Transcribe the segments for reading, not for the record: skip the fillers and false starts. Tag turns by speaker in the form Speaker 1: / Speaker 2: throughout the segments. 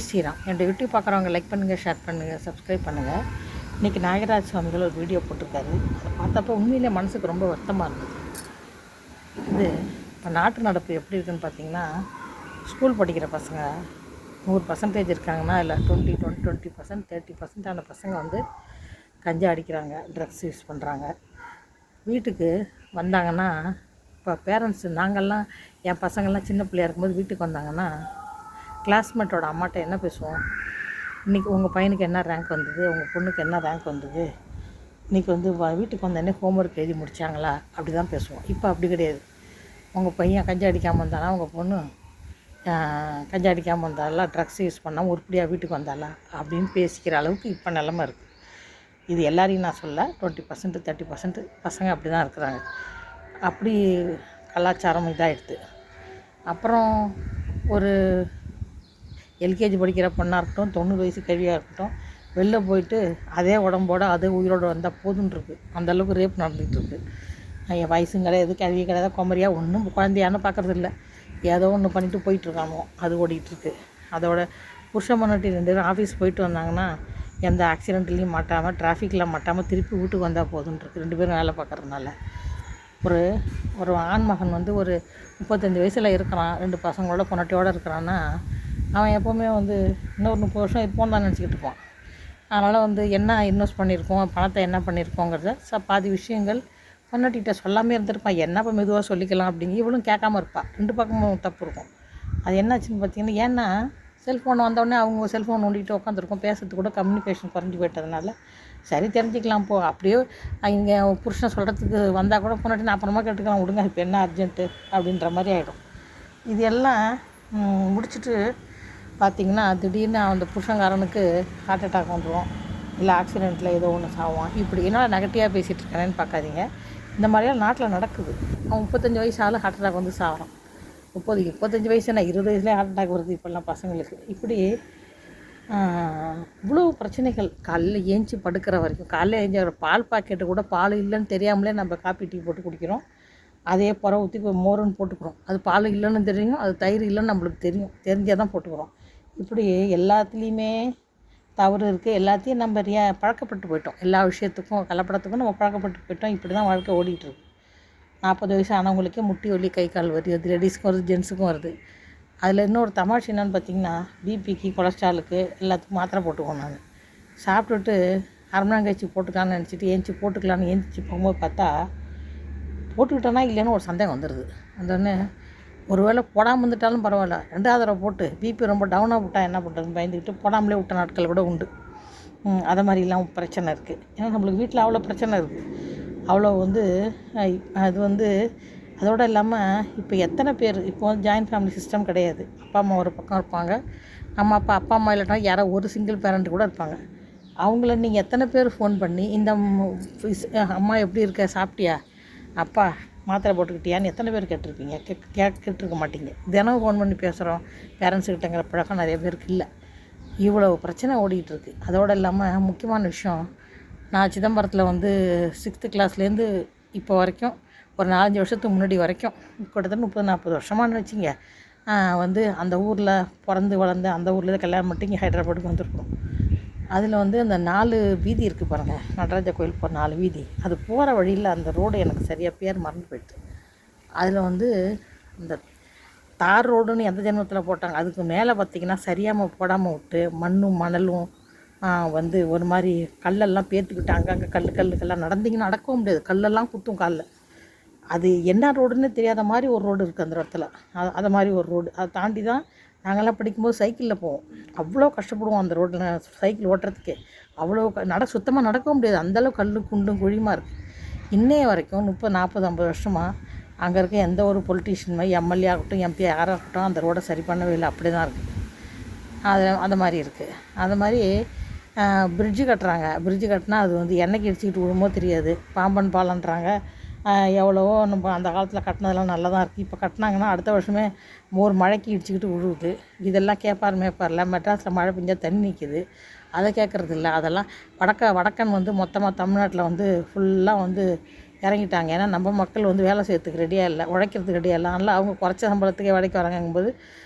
Speaker 1: ஸ்ரீராம். என்னோடய யூடியூப் பார்க்குறவங்க லைக் பண்ணுங்கள், ஷேர் பண்ணுங்கள், சப்ஸ்கிரைப் பண்ணுங்கள். இன்றைக்கி நாகராஜ் சுவாமிகள் ஒரு வீடியோ போட்டிருக்காரு. அதை பார்த்தப்போ உண்மையிலே மனசுக்கு ரொம்ப வருத்தமாக இருந்தது. இது இப்போ நாட்டு நடப்பு எப்படி இருக்குதுன்னு பார்த்தீங்கன்னா, ஸ்கூல் படிக்கிற பசங்க 100% இருக்காங்கன்னா இல்லை 20% 30% பசங்க வந்து கஞ்சா அடிக்கிறாங்க, ட்ரக்ஸ் யூஸ் பண்ணுறாங்க. வீட்டுக்கு வந்தாங்கன்னா இப்போ பேரண்ட்ஸு நாங்கள்லாம் என் பசங்கள்லாம் சின்ன பிள்ளையா இருக்கும்போது வீட்டுக்கு வந்தாங்கன்னா கிளாஸ்மேட்டோட அம்மாட்ட என்ன பேசுவோம்? இன்றைக்கி உங்கள் பையனுக்கு என்ன ரேங்க் வந்தது, உங்கள் பொண்ணுக்கு என்ன ரேங்க் வந்தது, இன்றைக்கி வந்து வீட்டுக்கு வந்தோடனே ஹோம்ஒர்க் எழுதி முடித்தாங்களா, அப்படி தான் பேசுவோம். இப்போ அப்படி கிடையாது. உங்கள் பையன் கஞ்சா அடிக்காமல் வந்தானா, உங்கள் பொண்ணு கஞ்சா அடிக்காமல் வந்தாலா, ட்ரக்ஸ் யூஸ் பண்ணாமல் உருப்படியாக வீட்டுக்கு வந்தாலா அப்படின்னு பேசிக்கிற அளவுக்கு இப்போ நிலமை இருக்குது. இது எல்லாரையும் நான் சொல்ல, 20% 30% பசங்க அப்படி தான் இருக்கிறாங்க. அப்படி கலாச்சாரம் இதாகிடுது. அப்புறம் ஒரு எல்கேஜி படிக்கிற பொண்ணாக இருக்கட்டும், 90 வயசு கல்வியாக இருக்கட்டும், வெளில போயிட்டு அதே உடம்போடு அதே உயிரோடு வந்தால் போதுன்ருக்கு. அந்தளவுக்கு ரேப் நடந்துகிட்டு இருக்குது. என் வயசும் கிடையாது, கல்வி கிடையாது, குமரியாக ஒன்றும் குழந்தையானு பார்க்குறதில்ல. ஏதோ ஒன்று பண்ணிவிட்டு போயிட்டுருக்காமோ, அது ஓடிட்டுருக்கு. அதோட புருஷன் பொண்டாட்டி 2 பேரும் ஆஃபீஸ் போயிட்டு வந்தாங்கன்னா எந்த ஆக்சிடெண்ட்லேயும் மாட்டாமல், டிராஃபிக்கில் மாட்டாமல் திருப்பி வீட்டுக்கு வந்தால் போதுன்ருக்கு. 2 பேரும் வேலை பார்க்குறதுனால. ஒரு ஆண் மகன் வந்து ஒரு 35 வயசில் இருக்கிறான், 2 பசங்களோட பொண்டாட்டியோடு இருக்கிறான்னா, அவன் எப்போவுமே வந்து இன்னொரு 30 வருஷம் இருப்போன்னு தான் நினச்சிக்கிட்டு இருப்பான். அதனால் வந்து என்ன இன்வெஸ்ட் பண்ணியிருக்கோம், பணத்தை என்ன பண்ணியிருக்கோங்கிறத பாதி விஷயங்கள் பொண்டாட்டிகிட்ட சொல்லாமல் இருந்திருப்பான். என்ன இப்போ மெதுவாக சொல்லிக்கலாம் அப்படிங்க இவளும் கேட்காம இருப்பாள். 2 பக்கமும் தப்பு இருக்கும். அது என்னாச்சுன்னு பார்த்தீங்கன்னா, ஏன்னா செல்ஃபோன் வந்தோடனே அவங்க செல்ஃபோன் நோண்டிகிட்டு உட்காந்துருக்கோம். பேசுறது கூட கம்யூனிகேஷன் குறைஞ்சி போயிட்டதுனால சரி தெரிஞ்சுக்கலாம் போ, அப்படியே இங்கே புருஷனை சொல்கிறதுக்கு வந்தால் கூட பொண்டாட்டி நான் அப்புறமா கேட்டுக்கலாம் விடுங்க, இப்போ என்ன அர்ஜென்ட்டு அப்படின்ற மாதிரி ஆகிடும். இது எல்லாம் முடிச்சுட்டு பார்த்திங்கன்னா திடீர்னு அந்த புருஷங்காரனுக்கு ஹார்ட் அட்டாக் வந்துடும், இல்லை ஆக்சிடெண்ட்டில் ஏதோ ஒன்று சாவான். இப்படி என்ன நெகட்டிவாக பேசிகிட்டு இருக்கானேன்னு பார்க்காதீங்க. இந்த மாதிரியாக நாட்டில் நடக்குது. அவன் 35 வயசு ஆள் ஹார்ட் அட்டாக் வந்து சாகிறான். 35 வயசுனா 20 வயசுலேயே ஹார்ட் அட்டாக் வருது இப்போல்லாம் பசங்களுக்கு. இப்படி இவ்வளோ பிரச்சனைகள். காலையில் ஏஞ்சி படுக்கிற வரைக்கும், காலையில் ஏஞ்சி பால் பாக்கெட்டு கூட பால் இல்லைன்னு தெரியாமலே நம்ம காப்பி டீ போட்டு குடிக்கிறோம். அதே புற ஊற்றி மோருன்னு போட்டுக்கிறோம். அது பால் இல்லைன்னு தெரியும், அது தயிர் இல்லைன்னு நம்மளுக்கு தெரியும், தெரிஞ்சால் தான் போட்டுக்கிறோம். இப்படி எல்லாத்துலேயுமே தவறு இருக்குது. எல்லாத்தையும் நம்ம பழக்கப்பட்டு போயிட்டோம். எல்லா விஷயத்துக்கும் கலப்படத்துக்கும் நம்ம பழக்கப்பட்டு போயிட்டோம். இப்படி தான் வாழ்க்கை ஓடிட்டுருக்கு. 40 வயசு ஆனவங்களுக்கே முட்டி வலி, கை கால் வருது. அது லேடிஸ்க்கும் வருது, ஜென்ஸுக்கும் வருது. அதில் இன்னொரு தமாஷ் என்னன்னு பார்த்திங்கன்னா, பிபிக்கு, கொலஸ்ட்ராலுக்கு எல்லாத்துக்கும் மாத்திரை போட்டுக்குவோம். நான் சாப்பிட்டுட்டு அரை மணி நேரம் கழிச்சு போட்டுக்கலான்னு நினச்சிட்டு ஏஞ்சி போட்டுக்கலான்னு ஏந்திச்சு போகும்போது பார்த்தா போட்டுக்கிட்டோன்னா இல்லைன்னு ஒரு சந்தேகம் வந்துடுது. வந்தோடனே ஒரு வேளை போடாமல் வந்துட்டாலும் பரவாயில்ல, 2வது தடவை போட்டு பிபி ரொம்ப டவுனாக விட்டால் என்ன பண்ணுறதுன்னு பயந்துக்கிட்டு போடாமலே விட்ட நாட்கள் கூட உண்டு. அதை மாதிரிலாம் பிரச்சனை இருக்குது. ஏன்னா நம்மளுக்கு வீட்டில் அவ்வளோ பிரச்சனை இருக்குது. அவ்வளோ வந்து அது வந்து அதோடு இல்லாமல் இப்போ எத்தனை பேர் இப்போ ஜாயின்ட் ஃபேமிலி சிஸ்டம் கிடையாது. அப்பா அம்மா ஒரு பக்கம் இருப்பாங்க, அப்பா அம்மா இல்லைனா யாரோ ஒரு சிங்கிள் பேரண்ட் கூட இருப்பாங்க. அவங்கள நீங்கள் எத்தனை பேர் ஃபோன் பண்ணி இந்த அம்மா எப்படி இருக்க, சாப்பிட்டியா, அப்பா மாத்திரை போட்டுக்கிட்டியான்னு எத்தனை பேர் கேட்டிருப்பீங்க? கேட்டிருக்க மாட்டீங்க. தினம் ஃபோன் பண்ணி பேசுகிறோம் பேரண்ட்ஸுக்கிட்டங்கிற பழக்கம் நிறைய பேருக்கு இல்லை. இவ்வளோ பிரச்சனை ஓடிக்கிட்டுருக்கு. அதோடு இல்லாமல் முக்கியமான விஷயம், நான் சிதம்பரத்தில் வந்து 6th கிளாஸ்லேருந்து இப்போ வரைக்கும் ஒரு 4-5 வருஷத்துக்கு முன்னாடி வரைக்கும் கிட்டத்தட்ட 30-40 வருஷமானு வச்சுங்க, வந்து அந்த ஊரில் பிறந்து வளர்ந்து அந்த ஊரில் கல்யாணம் பண்ணிட்டு இங்கே ஹைதராபாத்துக்கு வந்திருக்கோம். அதில் வந்து அந்த 4 வீதி இருக்குது பாருங்கள், நடராஜா கோயில் போகிற 4 வீதி. அது போகிற வழியில் அந்த ரோடு எனக்கு சரியாக பேர் மறந்து போயிடுது. அதில் வந்து இந்த தார் ரோடுன்னு எந்த ஜென்மத்தில் போட்டாங்க, அதுக்கு மேலே பார்த்திங்கன்னா சரியாமல் போடாமல் விட்டு மண்ணும் மணலும் வந்து ஒரு மாதிரி கல்லெல்லாம் பேர்த்துக்கிட்டு அங்கங்கே கல்லெல்லாம் நடந்திங்கன்னா நடக்கவும் முடியாது, கல்லெல்லாம் குத்தும் காலில். அது என்ன ரோடுன்னு தெரியாத மாதிரி ஒரு ரோடு இருக்குது அந்த இடத்துல. அதை மாதிரி ஒரு ரோடு. அதை தாண்டி தான் நாங்கள்லாம் படிக்கும்போது சைக்கிளில் போவோம். அவ்வளோ கஷ்டப்படுவோம் அந்த ரோட்டில் சைக்கிள் ஓட்டுறதுக்கே. அவ்வளோ சுத்தமாக நடக்கவும் முடியாது, அந்தளவு கல் குண்டும் குழியுமா இருக்குது. இன்னைய வரைக்கும் 30, 40, 50 வருஷமாக அங்கே இருக்க எந்த ஒரு பொலிட்டீஷியன் எம்எல்ஏ ஆகட்டும், எம்பி யாராக இருக்கட்டும் அந்த ரோடை சரி பண்ணவே இல்லை. அப்படி தான் இருக்குது. அது மாதிரி இருக்குது. அது மாதிரி பிரிட்ஜு கட்டுறாங்க. பிரிட்ஜு கட்டினா அது வந்து என்னைக்கு இடிச்சிக்கிட்டு விழுமோ தெரியாது. பாம்பன் பாலன்றாங்க. எவ்வளவோ நம்ம அந்த காலத்தில் கட்டினதெல்லாம் நல்லா தான் இருக்குது. இப்போ கட்டினாங்கன்னா அடுத்த வருஷமே ஒரு மழைக்கு இடிச்சிக்கிட்டு விழுவுது. இதெல்லாம் மேய்ப்பாரில் மெட்ராஸில் மழை பெஞ்சால் தண்ணி நிற்கிது, அதை கேட்குறது இல்லை. அதெல்லாம் வடக்கன் வந்து மொத்தமாக தமிழ்நாட்டில் வந்து ஃபுல்லாக வந்து இறங்கிட்டாங்க. ஏன்னா நம்ம மக்கள் வந்து வேலை செய்யறதுக்கு ரெடியாக இல்லை, உழைக்கிறதுக்கு ரெடியாக இல்லை. அதனால் அவங்க குறைச்ச சம்பளத்துக்கே வேலைக்கு வராங்கும்போது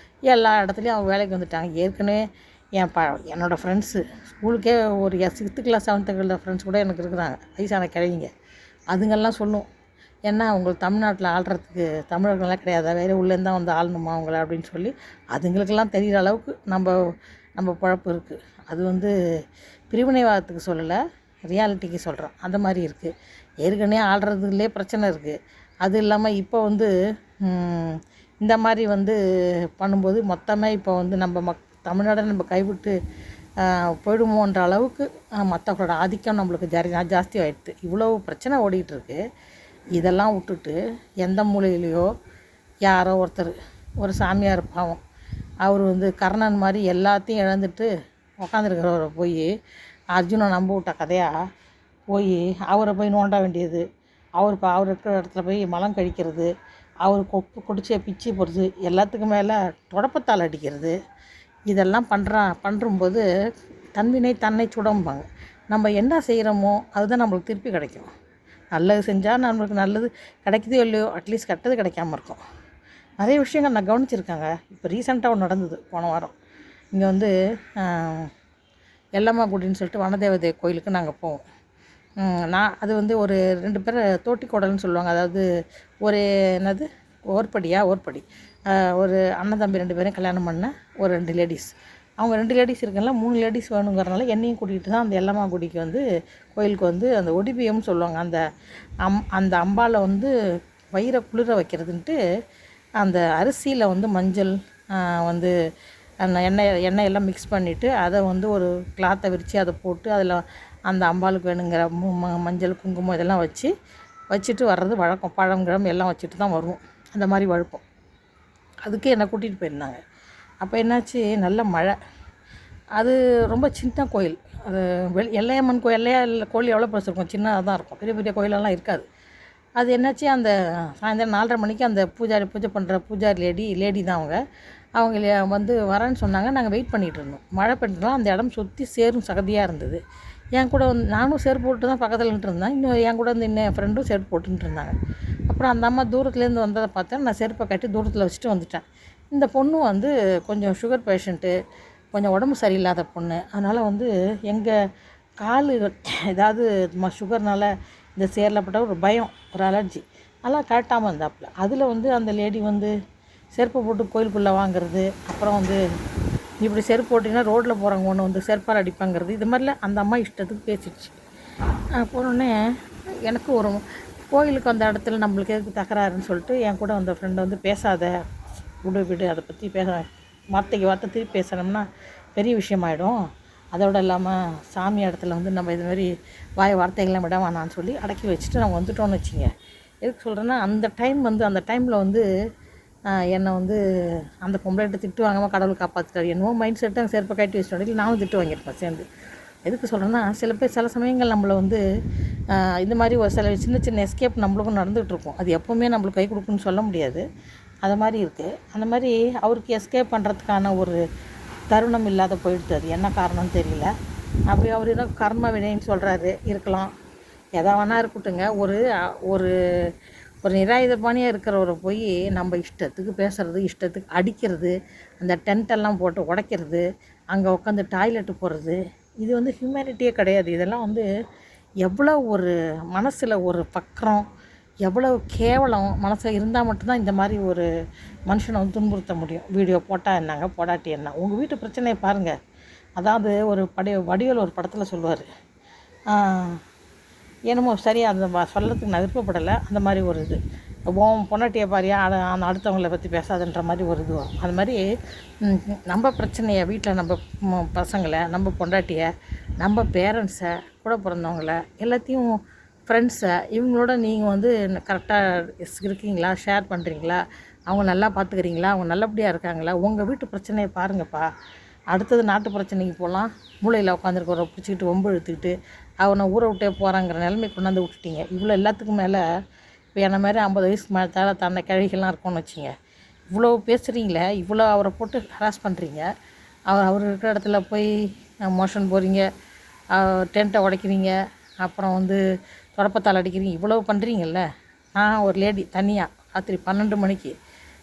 Speaker 1: எல்லா இடத்துலையும் அவங்க வேலைக்கு வந்துட்டாங்க. ஏற்கனவே என் என்னோடய ஃப்ரெண்ட்ஸு ஸ்கூலுக்கே ஒரு 6th class 7th class friends கூட எனக்கு இருக்கிறாங்க, வயசான கிழவிங்க. அதுங்கெல்லாம் சொல்லும், ஏன்னா உங்களுக்கு தமிழ்நாட்டில் ஆள்றதுக்கு தமிழர்கள்லாம் கிடையாதா, வேறு உள்ளேருந்து தான் வந்து ஆளணுமா அவங்கள அப்படின்னு சொல்லி அதுங்களுக்கெல்லாம் தெரிகிற அளவுக்கு நம்ம பொழப்பு இருக்குது. அது வந்து பிரிவினைவாதத்துக்கு சொல்லலை, ரியாலிட்டிக்கு சொல்கிறோம். அந்த மாதிரி இருக்குது. ஏற்கனவே ஆள்றதுலேயே பிரச்சனை இருக்குது. அது இல்லாமல் இப்போ வந்து இந்த மாதிரி வந்து பண்ணும்போது மொத்தமாக இப்போ வந்து நம்ம தமிழ்நாடை நம்ம கைவிட்டு போயிடுமோன்ற அளவுக்கு மற்றவங்களோட ஆதிக்கம் நம்மளுக்கு ஜாஸ்தி ஆகிடுது. இவ்வளோ பிரச்சனை ஓடிட்டுருக்கு. இதெல்லாம் விட்டுட்டு எந்த மூலையிலையோ யாரோ ஒருத்தர் ஒரு சாமியார் பாவம், அவர் வந்து கர்ணன் மாதிரி எல்லாத்தையும் இழந்துட்டு உக்காந்துருக்கிறவரை போய் அர்ஜுனை நம்ப விட்ட கதையாக போய் அவரை போய் நோண்ட வேண்டியது, அவர் இருக்கிற இடத்துல போய் மலம் கழிக்கிறது, அவர் குடிச்ச பிச்சு போடுறது, எல்லாத்துக்கும் மேலே தொடப்பத்தால் அடிக்கிறது, இதெல்லாம் பண்ணும்போது தன்வினை தன்னை சுடம்பாங்க. நம்ம என்ன செய்கிறோமோ அதுதான் நம்மளுக்கு திருப்பி கிடைக்கும். நல்லது செஞ்சால் நம்மளுக்கு நல்லது கிடைக்குதோ இல்லையோ, அட்லீஸ்ட் கெட்டது கிடைக்காம இருக்கும். நிறைய விஷயங்கள் நான் கவனிச்சிருக்காங்க. இப்போ ரீசெண்டாக ஒன்று நடந்தது போன வாரம். இங்கே வந்து எல்லம்மாகுடின்னு சொல்லிட்டு வனதேவதை கோயிலுக்கு நாங்கள் போவோம். அது வந்து ஒரு 2 பேர் தோட்டிக்கோடல்னு சொல்லுவாங்க. அதாவது ஒரு என்னது ஓர்படி ஒரு அண்ணன் தம்பி 2 பேரும் கல்யாணம் பண்ண ஒரு 2 லேடிஸ். அவங்க 2 லேடிஸ் இருக்கனால 3 லேடிஸ் வேணுங்கிறனால என்னையும் கூட்டிகிட்டு தான் அந்த எல்லம்மாகுடிக்கு வந்து கோயிலுக்கு வந்து அந்த ஒடிபியம்னு சொல்லுவாங்க. அந்த அம்பாவை வந்து வயிறை குளிர வைக்கிறதுன்ட்டு அந்த அரிசியில் வந்து மஞ்சள் வந்து அந்த எண்ணெயெல்லாம் மிக்ஸ் பண்ணிவிட்டு அதை வந்து ஒரு கிளாத்தை விரித்து அதை போட்டு அதில் அந்த அம்பாளுக்கு வேணுங்கிற மஞ்சள் குங்குமம் இதெல்லாம் வச்சுட்டு வர்றது வழக்கம். பழங்கிழம் எல்லாம் வச்சுட்டு தான் வருவோம். அந்த மாதிரி வழக்கம். அதுக்கு என்னை கூட்டிகிட்டு போயிருந்தாங்க. அப்போ என்னாச்சு, நல்ல மழை. அது ரொம்ப சின்ன கோயில். அது எல்லையம்மன் கோயில் எவ்வளோ பெருசு இருக்கும், சின்னதாக தான் இருக்கும், பெரிய பெரிய கோயிலெல்லாம் இருக்காது. அது என்னாச்சு, அந்த சாயந்தரம் 4:30 மணிக்கு அந்த பூஜை பண்ணுற பூஜாரி லேடி தான் அவங்க வந்து வரேன்னு சொன்னாங்க. நாங்கள் வெயிட் பண்ணிகிட்டு இருந்தோம். மழை பெஞ்சோம். அந்த இடம் சுற்றி சேரும் சகதியாக இருந்தது. என் கூட வந்து நானும் செருப்பு போட்டு தான் பக்கத்தில் நின்றுருந்தேன். இன்னும் என் கூட வந்து இன்னும் என் ஃப்ரெண்டும் செருப்பு போட்டுன்ட்டு இருந்தாங்க. அப்புறம் அந்த அம்மா தூரத்துலேருந்து வந்ததை பார்த்தேன். நான் செருப்பை கட்டி தூரத்தில் வச்சுட்டு வந்துட்டேன். இந்த பொண்ணு வந்து கொஞ்சம் சுகர் பேஷண்ட்டு, கொஞ்சம் உடம்பு சரியில்லாத பொண்ணு. அதனால் வந்து எங்கள் கால் ஏதாவது சுகர்னால் இந்த சேரில் பட்ட ஒரு பயம், ஒரு அலர்ஜி, அதெல்லாம் கரெக்டாமல் இருந்தாப்புல. அதில் வந்து அந்த லேடி வந்து செருப்பை போட்டு கோயிலுக்குள்ளே வாங்கிறது, அப்புறம் வந்து இப்படி செருப்பு போட்டிங்கன்னா ரோட்டில் போகிறவங்க ஒன்று வந்து செருப்பால் அடிப்பாங்கிறது, இது மாதிரிலாம் அந்த அம்மா இஷ்டத்துக்கு பேசிடுச்சு. போனோடனே எனக்கு ஒரு கோயிலுக்கு அந்த இடத்துல நம்மளுக்கு எதுக்கு தகராறுன்னு சொல்லிட்டு என் கூட அந்த ஃப்ரெண்டை வந்து பேசாத, விடு அதை பற்றி வார்த்தைக்கு வார்த்தை திருப்பி பேசணும்னா பெரிய விஷயமாயிடும். அதோடு இல்லாமல் சாமி இடத்துல வந்து நம்ம இது மாதிரி வார்த்தைகள்லாம் விட வேணான்னு சொல்லி அடக்கி வச்சுட்டு நம்ம வந்துட்டோன்னு வச்சுங்க. எதுக்கு சொல்கிறேன்னா, அந்த டைமில் வந்து என்னை வந்து அந்த பொம்பளைகிட்ட திட்டு வாங்காமல் கடவுள் காப்பாற்றிட்டார். என்னவோ மைண்ட் செட்டு அங்கே செருப்பை கட்டி வச்சுட்டோம். இல்லை நானும் திட்டு வாங்கியிருப்பேன் சேர்ந்து. எதுக்கு சொல்கிறேன்னா, சில சமயங்கள் நம்மளை வந்து இந்த மாதிரி ஒரு சில சின்ன எஸ்கேப் நம்மளுக்கும் நடந்துகிட்ருக்கும். அது எப்போவுமே நம்மளுக்கு கை கொடுக்குன்னு சொல்ல முடியாது. அது மாதிரி இருக்குது. அந்த மாதிரி அவருக்கு எஸ்கேப் பண்ணுறதுக்கான ஒரு தருணம் இல்லாத போயிடுது. அது என்ன காரணம்னு தெரியல. அப்படி அவர் ஏதோ கர்ம வினைன்னு சொல்கிறாரு, இருக்கலாம், எதா வேணா இருக்கட்டுங்க. ஒரு நிராயுதபாணியாக இருக்கிறவரை போய் நம்ம இஷ்டத்துக்கு பேசுகிறது, இஷ்டத்துக்கு அடிக்கிறது, அந்த டென்ட்டெல்லாம் போட்டு உடைக்கிறது, அங்கே உட்காந்து டாய்லெட்டு போகிறது, இது வந்து ஹியூமனிட்டியே கிடையாது. இதெல்லாம் வந்து எவ்வளோ ஒரு மனசில் ஒரு பக்கம், எவ்வளோ கேவலம் மனசில் இருந்தால் மட்டும்தான் இந்த மாதிரி ஒரு மனுஷனை வந்து துன்புறுத்த முடியும். வீடியோ போட்டால் என்னங்க, போடாட்டி என்ன, உங்கள் வீட்டு பிரச்சனையை பாருங்கள். அதாவது ஒரு வடிவேல் ஒரு படத்தில் சொல்லுவார், என்னமோ சரியாக அந்த சொல்லத்துக்கு நான் விருப்பப்படலை, அந்த மாதிரி ஒரு இது, பொண்டாட்டியை பாரியா அடுத்தவங்களை பற்றி பேசாதுன்ற மாதிரி ஒரு இது வரும். அது மாதிரி நம்ம பிரச்சனையை வீட்டில் நம்ம பசங்களை, நம்ம பொண்டாட்டியை, நம்ம பேரண்ட்ஸை, கூட பிறந்தவங்கள, எல்லாத்தையும் ஃப்ரெண்ட்ஸை, இவங்களோட நீங்கள் வந்து கரெக்டாக இருக்கீங்களா, ஷேர் பண்ணுறீங்களா, அவங்க நல்லா பார்த்துக்கிறீங்களா, அவங்க நல்லபடியாக இருக்காங்களா, உங்கள் வீட்டு பிரச்சனையை பாருங்கப்பா. அடுத்தது நாட்டு பிரச்சனைக்கு போகலாம். மூளையில் உட்காந்துருக்கிறவரை பிடிச்சிக்கிட்டு வம்பு இழுத்துக்கிட்டு அவனை ஊரை விட்டே போகிறாங்கிற நிலைமை கொண்டாந்து விட்டுட்டீங்க. இவ்வளோ எல்லாத்துக்கும் மேலே இப்போ என்ன மாதிரி 50 வயசுக்கு மேலே தன்னை கிழவிகள்லாம் இருக்கும்னு வச்சுங்க. இவ்வளோ பேசுகிறீங்களே, இவ்வளோ அவரை போட்டு ஹராஸ் பண்ணுறீங்க. அவர் இருக்கிற இடத்துல போய் மோஷன் போகிறீங்க, டென்ட்டை உடைக்கிறீங்க, அப்புறம் வந்து தொடப்பத்தால் அடிக்கிறீங்க, இவ்வளோ பண்ணுறீங்கல்ல. நான் ஒரு லேடி தனியாக ராத்திரி 12 மணிக்கு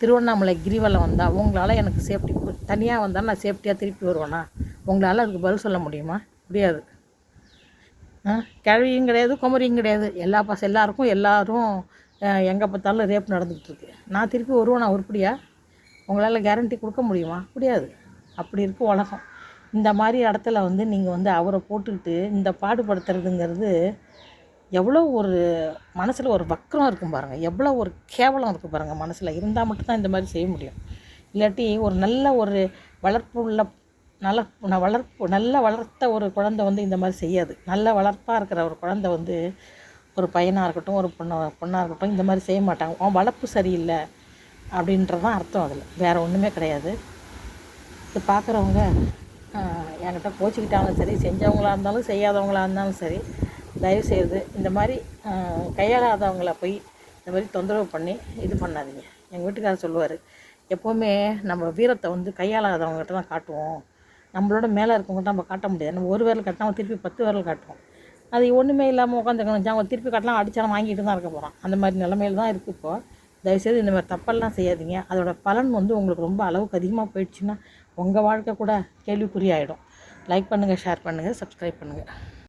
Speaker 1: திருவண்ணாமலை கிரிவலம் வந்தால் உங்களால் எனக்கு சேஃப்டி, தனியாக வந்தாலும் நான் சேஃப்டியாக திருப்பி வருவேனா? உங்களால் அதுக்கு பதில் சொல்ல முடியுமா? முடியாது. கிழவியும் கிடையாது, குமரியும் கிடையாது. எல்லாருக்கும் எல்லோரும் எங்கே பார்த்தாலும் ரேப் நடந்துகிட்ருக்கு. நான் திருப்பி வருவேன், நான் உருப்படியா? உங்களால் கேரண்டி கொடுக்க முடியுமா? முடியாது. அப்படி இருக்குது உலகம். இந்த மாதிரி இடத்துல வந்து நீங்கள் வந்து அவரை போட்டுக்கிட்டு இந்த பாடுபடுத்துறதுங்கிறது எவ்வளோ ஒரு மனசில் ஒரு வக்கரம் இருக்கும் பாருங்கள், எவ்வளோ ஒரு கேவலம் இருக்குது பாருங்கள். மனசில் இருந்தால் மட்டும்தான் இந்த மாதிரி செய்ய முடியும். இல்லாட்டி ஒரு நல்ல ஒரு வளர்ப்பு உள்ள நல்ல வளர்த்த ஒரு குழந்தை வந்து இந்த மாதிரி செய்யாது. நல்ல வளர்ப்பாக இருக்கிற ஒரு குழந்தை வந்து ஒரு பையனாக இருக்கட்டும், ஒரு பொண்ணாக இருக்கட்டும், இந்த மாதிரி செய்ய மாட்டாங்க. அவன் வளர்ப்பு சரியில்லை அப்படின்றதான் அர்த்தம். அதில் வேறு ஒன்றுமே கிடையாது. இது பார்க்குறவங்க என்கிட்ட கோச்சிக்கிட்டாலும் சரி, செஞ்சவங்களாக இருந்தாலும் செய்யாதவங்களாக இருந்தாலும் சரி, தயவுசெய்து இந்த மாதிரி கையாளாதவங்கள போய் இந்த மாதிரி தொந்தரவு பண்ணி இது பண்ணாதீங்க. எங்கள் வீட்டுக்காரர் சொல்லுவார், எப்போவுமே நம்ம வீரத்தை வந்து கையாளாதவங்ககிட்ட தான் காட்டுவோம், நம்மளோட மேலே இருக்கவங்ககிட்ட நம்ம காட்ட முடியாது. நம்ம ஒரு விரல் காட்டினா அவன் திருப்பி 10 விரல் காட்டுவோம். அது ஒன்றுமே இல்லாமல் உட்காந்துக்கணும், அவன் திருப்பி காட்டலாம், அடித்தாலும் வாங்கிட்டு தான் இருக்க போகிறான். அந்த மாதிரி நிலமையில தான் இருக்குது இப்போது. தயவுசெய்து இந்த மாதிரி தப்பெல்லாம் செய்யாதீங்க. அதோட பலன் வந்து உங்களுக்கு ரொம்ப அளவுக்கு அதிகமாக போயிடுச்சுன்னா உங்கள் வாழ்க்கை கூட கேள்விக்குறியாயிடும். லைக் பண்ணுங்கள், ஷேர் பண்ணுங்கள், சப்ஸ்கிரைப் பண்ணுங்கள்.